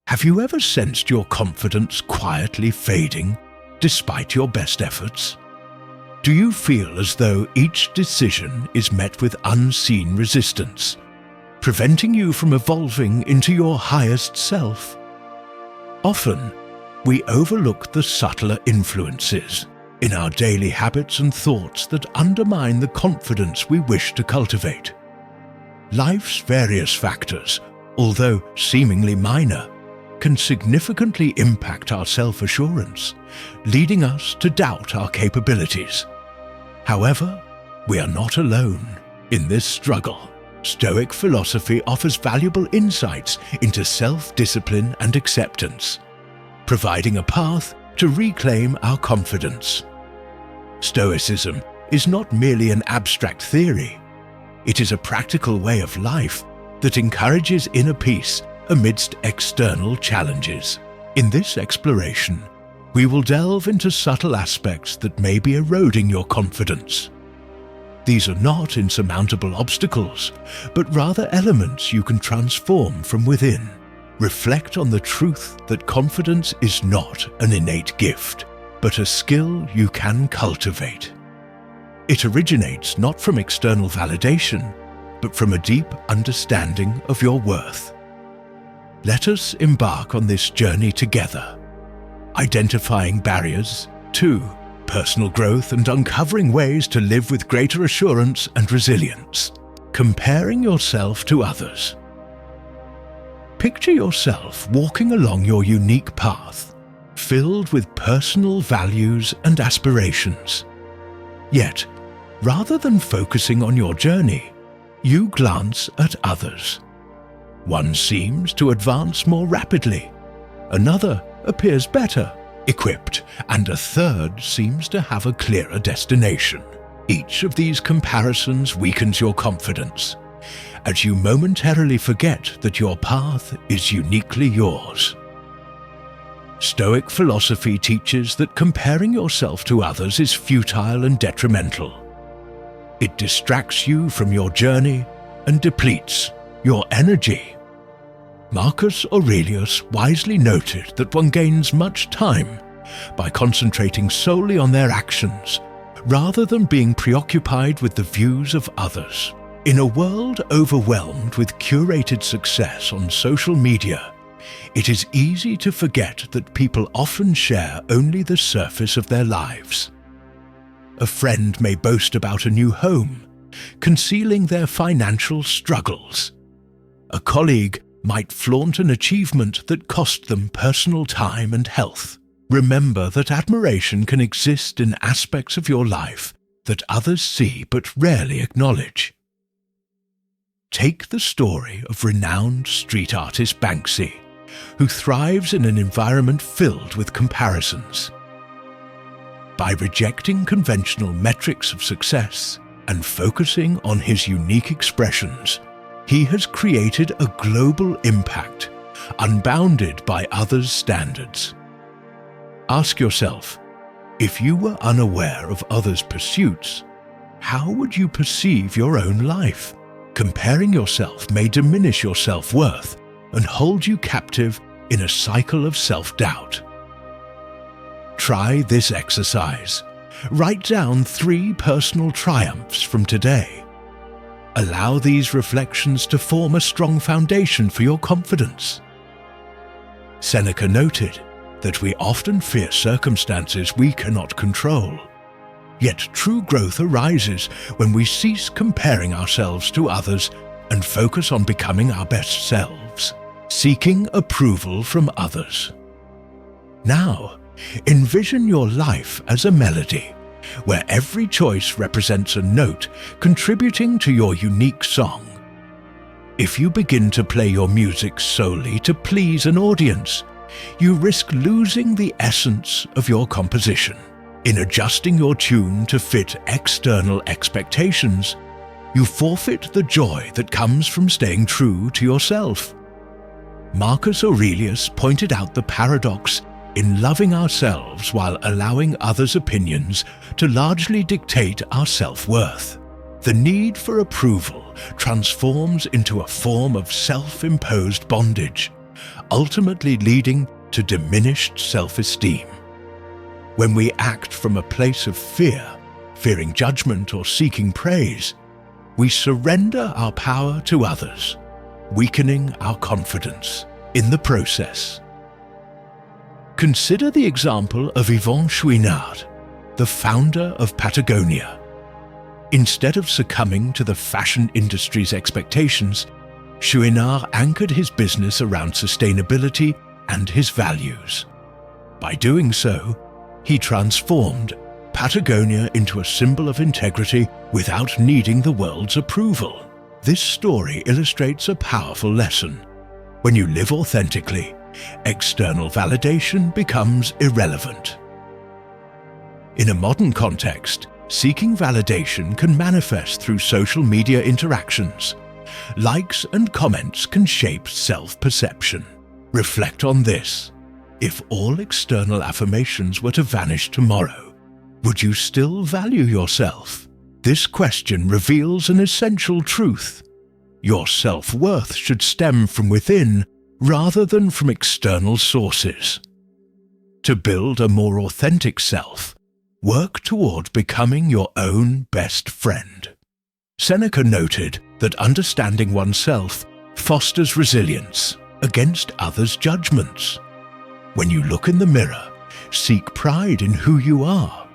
Have you ever sensed your confidence quietly fading despite your best efforts? Do you feel as though each decision is met with unseen resistance, preventing you from evolving into your highest self? Often, we overlook the subtler influences in our daily habits and thoughts that undermine the confidence we wish to cultivate. Life's various factors, although seemingly minor, can significantly impact our self-assurance, leading us to doubt our capabilities. However, we are not alone in this struggle. Stoic philosophy offers valuable insights into self-discipline and acceptance, providing a path to reclaim our confidence. Stoicism is not merely an abstract theory. It is a practical way of life that encourages inner peace amidst external challenges. In this exploration, we will delve into subtle aspects that may be eroding your confidence. These are not insurmountable obstacles, but rather elements you can transform from within. Reflect on the truth that confidence is not an innate gift, but a skill you can cultivate. It originates not from external validation, but from a deep understanding of your worth. Let us embark on this journey together, identifying barriers to personal growth and uncovering ways to live with greater assurance and resilience. Comparing yourself to others. Picture yourself walking along your unique path, filled with personal values and aspirations. Yet, rather than focusing on your journey, you glance at others. One seems to advance more rapidly, another appears better equipped, and a third seems to have a clearer destination. Each of these comparisons weakens your confidence, as you momentarily forget that your path is uniquely yours. Stoic philosophy teaches that comparing yourself to others is futile and detrimental. It distracts you from your journey and depletes your energy. Marcus Aurelius wisely noted that one gains much time by concentrating solely on their actions, rather than being preoccupied with the views of others. In a world overwhelmed with curated success on social media, it is easy to forget that people often share only the surface of their lives. A friend may boast about a new home, concealing their financial struggles. A colleague might flaunt an achievement that cost them personal time and health. Remember that admiration can exist in aspects of your life that others see but rarely acknowledge. Take the story of renowned street artist Banksy, who thrives in an environment filled with comparisons. By rejecting conventional metrics of success and focusing on his unique expressions, he has created a global impact, unbounded by others' standards. Ask yourself, if you were unaware of others' pursuits, how would you perceive your own life? Comparing yourself may diminish your self-worth and hold you captive in a cycle of self-doubt. Try this exercise. Write down 3 personal triumphs from today. Allow these reflections to form a strong foundation for your confidence. Seneca noted that we often fear circumstances we cannot control. Yet true growth arises when we cease comparing ourselves to others and focus on becoming our best selves, seeking approval from others. Now, envision your life as a melody, where every choice represents a note contributing to your unique song. If you begin to play your music solely to please an audience, you risk losing the essence of your composition. In adjusting your tune to fit external expectations, you forfeit the joy that comes from staying true to yourself. Marcus Aurelius pointed out the paradox in loving ourselves while allowing others' opinions to largely dictate our self-worth. The need for approval transforms into a form of self-imposed bondage, ultimately leading to diminished self-esteem. When we act from a place of fear, fearing judgment or seeking praise, we surrender our power to others, weakening our confidence in the process. Consider the example of Yvon Chouinard, the founder of Patagonia. Instead of succumbing to the fashion industry's expectations, Chouinard anchored his business around sustainability and his values. By doing so, he transformed Patagonia into a symbol of integrity without needing the world's approval. This story illustrates a powerful lesson. When you live authentically, external validation becomes irrelevant. In a modern context, seeking validation can manifest through social media interactions. Likes and comments can shape self-perception. Reflect on this. If all external affirmations were to vanish tomorrow, would you still value yourself? This question reveals an essential truth. Your self-worth should stem from within rather than from external sources. To build a more authentic self, work toward becoming your own best friend. Seneca noted that understanding oneself fosters resilience against others' judgments. When you look in the mirror, seek pride in who you are.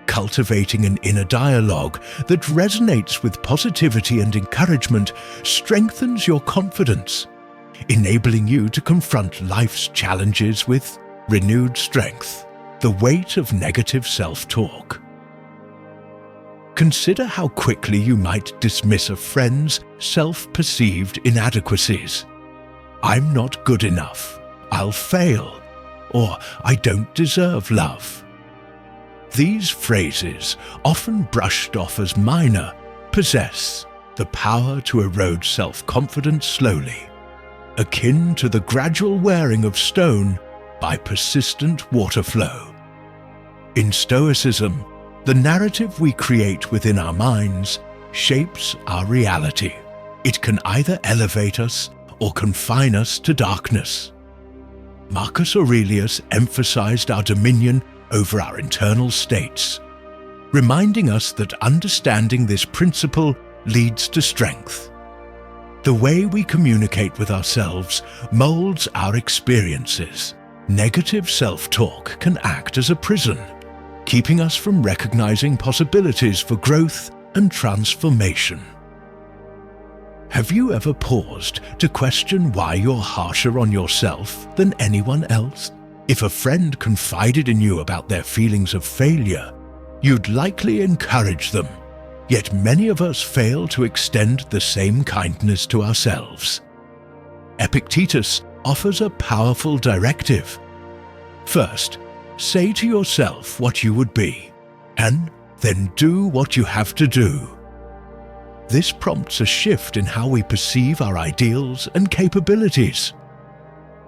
Cultivating an inner dialogue that resonates with positivity and encouragement strengthens your confidence, enabling you to confront life's challenges with renewed strength. The weight of negative self-talk. Consider how quickly you might dismiss a friend's self-perceived inadequacies. I'm not good enough, I'll fail, or I don't deserve love. These phrases, often brushed off as minor, possess the power to erode self-confidence slowly, akin to the gradual wearing of stone by persistent water flow. In Stoicism, the narrative we create within our minds shapes our reality. It can either elevate us or confine us to darkness. Marcus Aurelius emphasized our dominion over our internal states, reminding us that understanding this principle leads to strength. The way we communicate with ourselves molds our experiences. Negative self-talk can act as a prison, keeping us from recognizing possibilities for growth and transformation. Have you ever paused to question why you're harsher on yourself than anyone else? If a friend confided in you about their feelings of failure, you'd likely encourage them. Yet many of us fail to extend the same kindness to ourselves. Epictetus offers a powerful directive. First, say to yourself what you would be, and then do what you have to do. This prompts a shift in how we perceive our ideals and capabilities.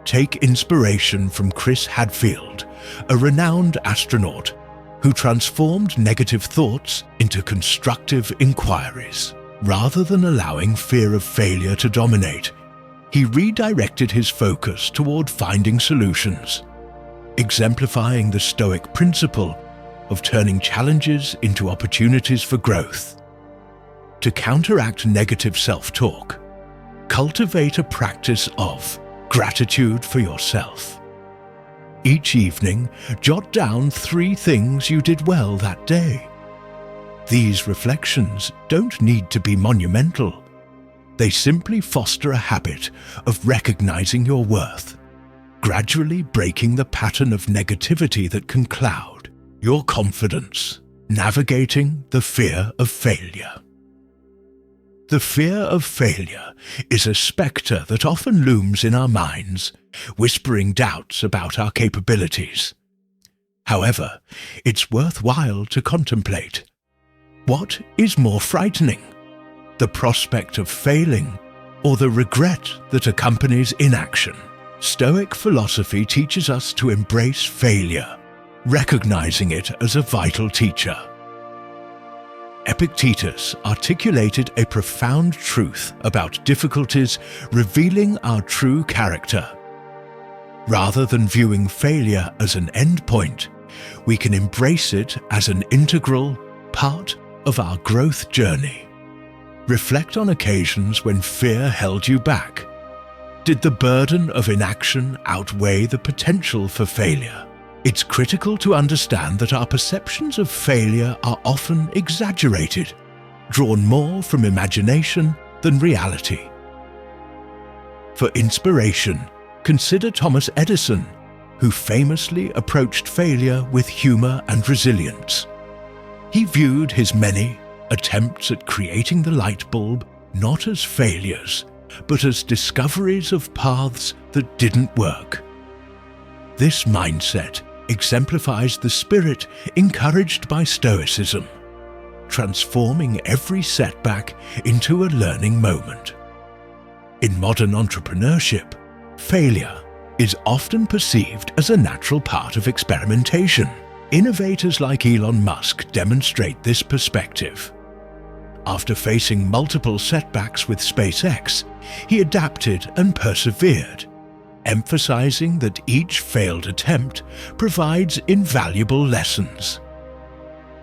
Take inspiration from Chris Hadfield, a renowned astronaut who transformed negative thoughts into constructive inquiries. Rather than allowing fear of failure to dominate, he redirected his focus toward finding solutions, exemplifying the Stoic principle of turning challenges into opportunities for growth. To counteract negative self-talk, cultivate a practice of gratitude for yourself. Each evening, jot down 3 things you did well that day. These reflections don't need to be monumental. They simply foster a habit of recognizing your worth, gradually breaking the pattern of negativity that can cloud your confidence, navigating the fear of failure. The fear of failure is a spectre that often looms in our minds, whispering doubts about our capabilities. However, it's worthwhile to contemplate. What is more frightening? The prospect of failing or the regret that accompanies inaction? Stoic philosophy teaches us to embrace failure, recognizing it as a vital teacher. Epictetus articulated a profound truth about difficulties revealing our true character. Rather than viewing failure as an endpoint, we can embrace it as an integral part of our growth journey. Reflect on occasions when fear held you back. Did the burden of inaction outweigh the potential for failure? It's critical to understand that our perceptions of failure are often exaggerated, drawn more from imagination than reality. For inspiration, consider Thomas Edison, who famously approached failure with humor and resilience. He viewed his many attempts at creating the light bulb not as failures, but as discoveries of paths that didn't work. This mindset exemplifies the spirit encouraged by Stoicism, transforming every setback into a learning moment. In modern entrepreneurship, failure is often perceived as a natural part of experimentation. Innovators like Elon Musk demonstrate this perspective. After facing multiple setbacks with SpaceX, he adapted and persevered, emphasizing that each failed attempt provides invaluable lessons.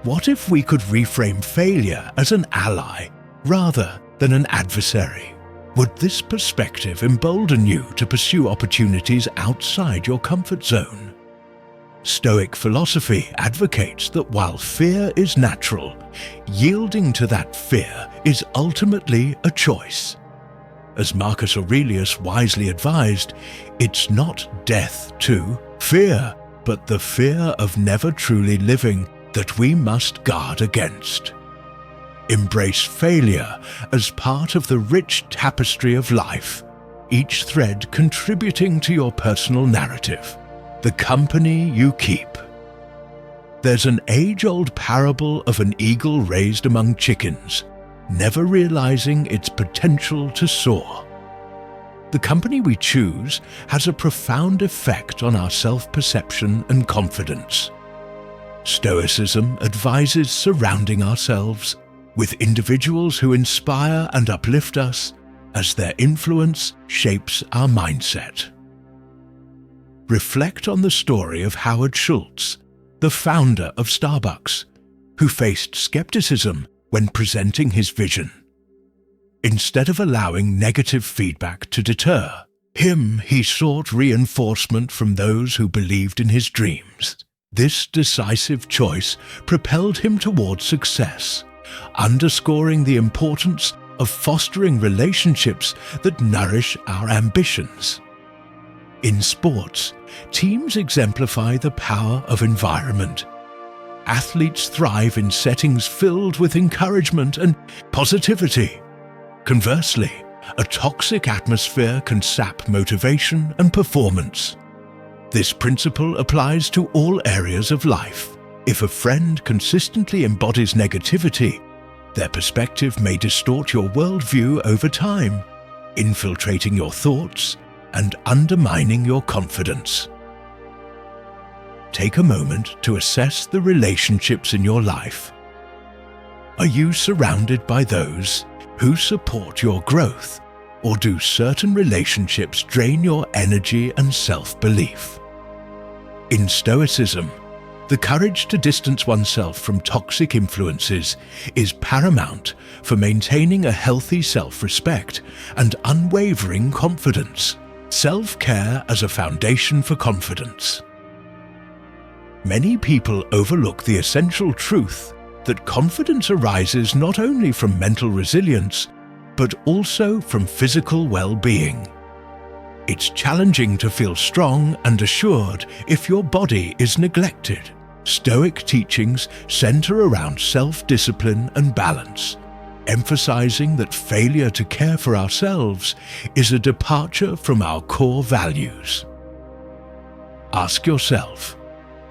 What if we could reframe failure as an ally rather than an adversary? Would this perspective embolden you to pursue opportunities outside your comfort zone? Stoic philosophy advocates that while fear is natural, yielding to that fear is ultimately a choice. As Marcus Aurelius wisely advised, it's not death to fear, but the fear of never truly living that we must guard against. Embrace failure as part of the rich tapestry of life, each thread contributing to your personal narrative, the company you keep. There's an age-old parable of an eagle raised among chickens, never realizing its potential to soar. The company we choose has a profound effect on our self-perception and confidence. Stoicism advises surrounding ourselves with individuals who inspire and uplift us as their influence shapes our mindset. Reflect on the story of Howard Schultz, the founder of Starbucks, who faced skepticism when presenting his vision. Instead of allowing negative feedback to deter him, he sought reinforcement from those who believed in his dreams. This decisive choice propelled him toward success, underscoring the importance of fostering relationships that nourish our ambitions. In sports, teams exemplify the power of environment. Athletes thrive in settings filled with encouragement and positivity. Conversely, a toxic atmosphere can sap motivation and performance. This principle applies to all areas of life. If a friend consistently embodies negativity, their perspective may distort your worldview over time, infiltrating your thoughts and undermining your confidence. Take a moment to assess the relationships in your life. Are you surrounded by those who support your growth, or do certain relationships drain your energy and self-belief? In Stoicism, the courage to distance oneself from toxic influences is paramount for maintaining a healthy self-respect and unwavering confidence. Self-care as a foundation for confidence. Many people overlook the essential truth that confidence arises not only from mental resilience, but also from physical well-being. It's challenging to feel strong and assured if your body is neglected. Stoic teachings center around self-discipline and balance, emphasizing that failure to care for ourselves is a departure from our core values. Ask yourself,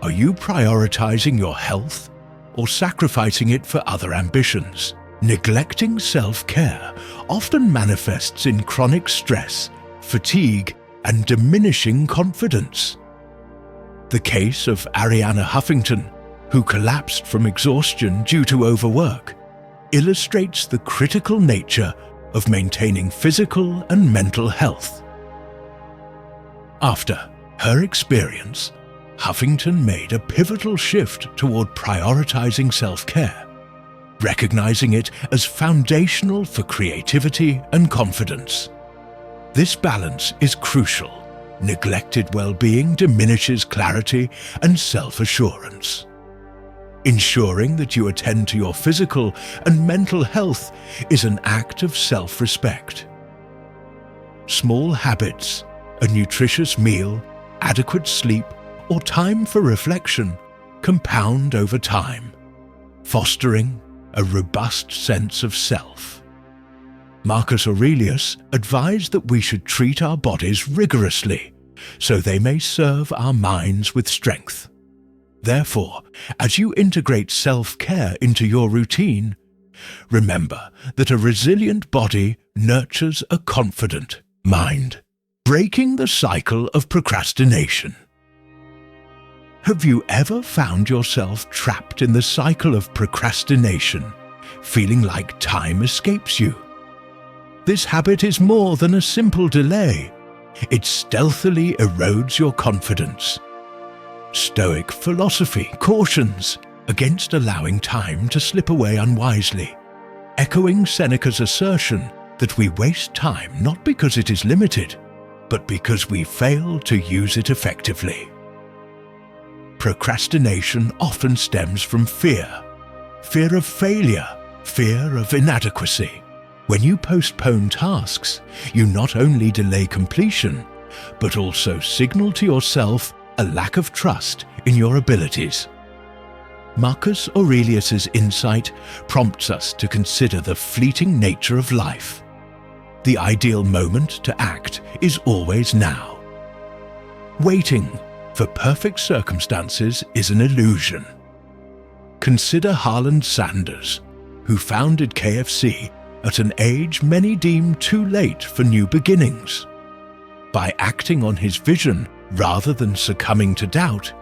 are you prioritizing your health or sacrificing it for other ambitions? Neglecting self-care often manifests in chronic stress, fatigue, and diminishing confidence. The case of Arianna Huffington, who collapsed from exhaustion due to overwork, illustrates the critical nature of maintaining physical and mental health. After her experience, Huffington made a pivotal shift toward prioritizing self-care, recognizing it as foundational for creativity and confidence. This balance is crucial. Neglected well-being diminishes clarity and self-assurance. Ensuring that you attend to your physical and mental health is an act of self-respect. Small habits, a nutritious meal, adequate sleep, or time for reflection compound over time, fostering a robust sense of self. Marcus Aurelius advised that we should treat our bodies rigorously, so they may serve our minds with strength. Therefore, as you integrate self-care into your routine, remember that a resilient body nurtures a confident mind, breaking the cycle of procrastination. Have you ever found yourself trapped in the cycle of procrastination, feeling like time escapes you? This habit is more than a simple delay. It stealthily erodes your confidence. Stoic philosophy cautions against allowing time to slip away unwisely, echoing Seneca's assertion that we waste time not because it is limited, but because we fail to use it effectively. Procrastination often stems from fear of failure, fear of inadequacy. When you postpone tasks, you not only delay completion, but also signal to yourself a lack of trust in your abilities. Marcus Aurelius's insight prompts us to consider the fleeting nature of life. The ideal moment to act is always now. Waiting for perfect circumstances is an illusion. Consider Harland Sanders, who founded KFC at an age many deem too late for new beginnings. By acting on his vision rather than succumbing to doubt,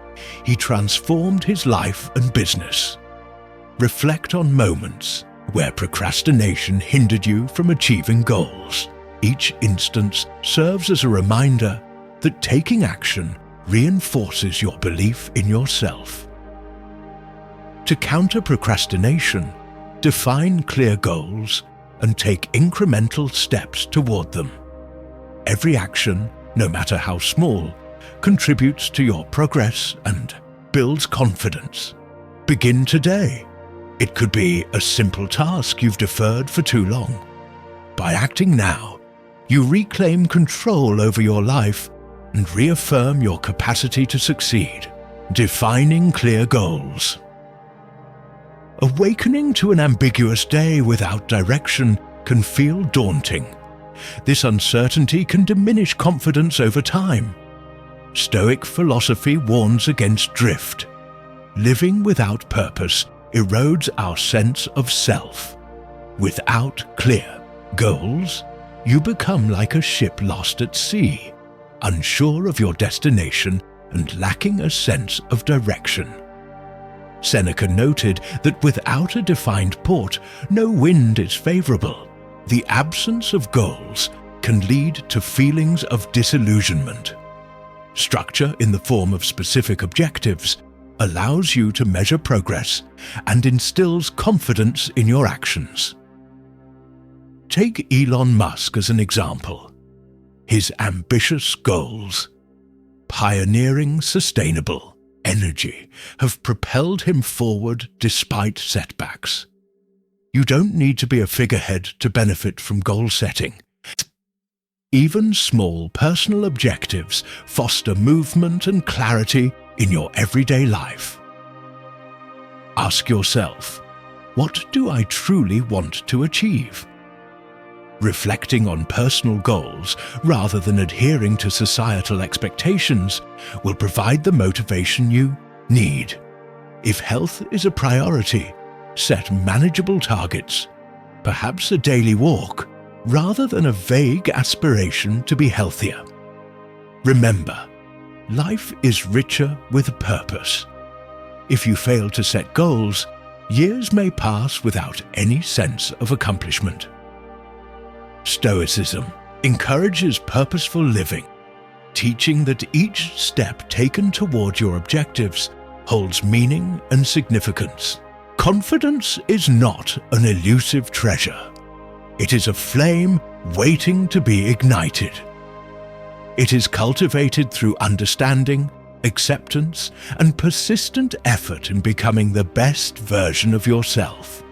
he transformed his life and business. Reflect on moments where procrastination hindered you from achieving goals. Each instance serves as a reminder that taking action reinforces your belief in yourself. To counter procrastination, define clear goals and take incremental steps toward them. Every action, no matter how small, contributes to your progress and builds confidence. Begin today. It could be a simple task you've deferred for too long. By acting now, you reclaim control over your life and reaffirm your capacity to succeed. Defining clear goals. Awakening to an ambiguous day without direction can feel daunting. This uncertainty can diminish confidence over time. Stoic philosophy warns against drift. Living without purpose erodes our sense of self. Without clear goals, you become like a ship lost at sea, unsure of your destination and lacking a sense of direction. Seneca noted that without a defined port, no wind is favorable. The absence of goals can lead to feelings of disillusionment. Structure in the form of specific objectives allows you to measure progress and instills confidence in your actions. Take Elon Musk as an example. His ambitious goals, pioneering sustainable energy, have propelled him forward despite setbacks. You don't need to be a figurehead to benefit from goal setting. Even small personal objectives foster movement and clarity in your everyday life. Ask yourself, what do I truly want to achieve? Reflecting on personal goals rather than adhering to societal expectations will provide the motivation you need. If health is a priority, set manageable targets, perhaps a daily walk, rather than a vague aspiration to be healthier. Remember, life is richer with a purpose. If you fail to set goals, years may pass without any sense of accomplishment. Stoicism encourages purposeful living. teaching that each step taken toward your objectives holds meaning and significance. Confidence is not an elusive treasure. It is a flame waiting to be ignited. It is cultivated through understanding, acceptance, and persistent effort in becoming the best version of yourself.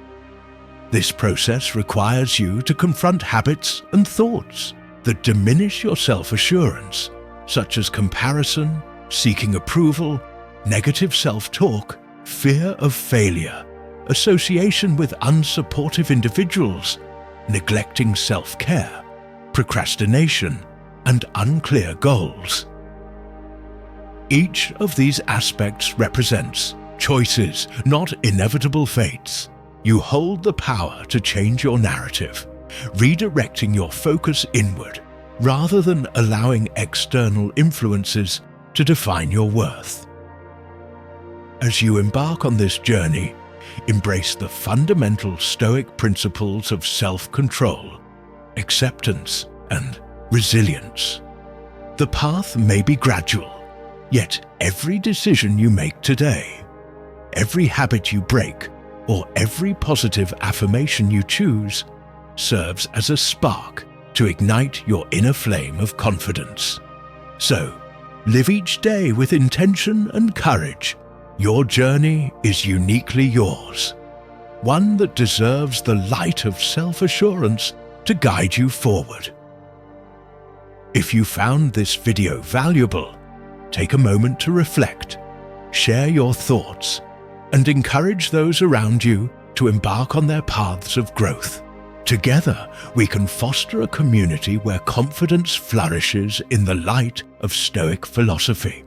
This process requires you to confront habits and thoughts that diminish your self-assurance, such as comparison, seeking approval, negative self-talk, fear of failure, association with unsupportive individuals, neglecting self-care, procrastination, and unclear goals. Each of these aspects represents choices, not inevitable fates. You hold the power to change your narrative, redirecting your focus inward rather than allowing external influences to define your worth. As you embark on this journey, embrace the fundamental Stoic principles of self-control, acceptance, and resilience. The path may be gradual, yet every decision you make today, every habit you break, or every positive affirmation you choose serves as a spark to ignite your inner flame of confidence. So, live each day with intention and courage. Your journey is uniquely yours, one that deserves the light of self-assurance to guide you forward. If you found this video valuable, take a moment to reflect, share your thoughts, and encourage those around you to embark on their paths of growth. Together, we can foster a community where confidence flourishes in the light of Stoic philosophy.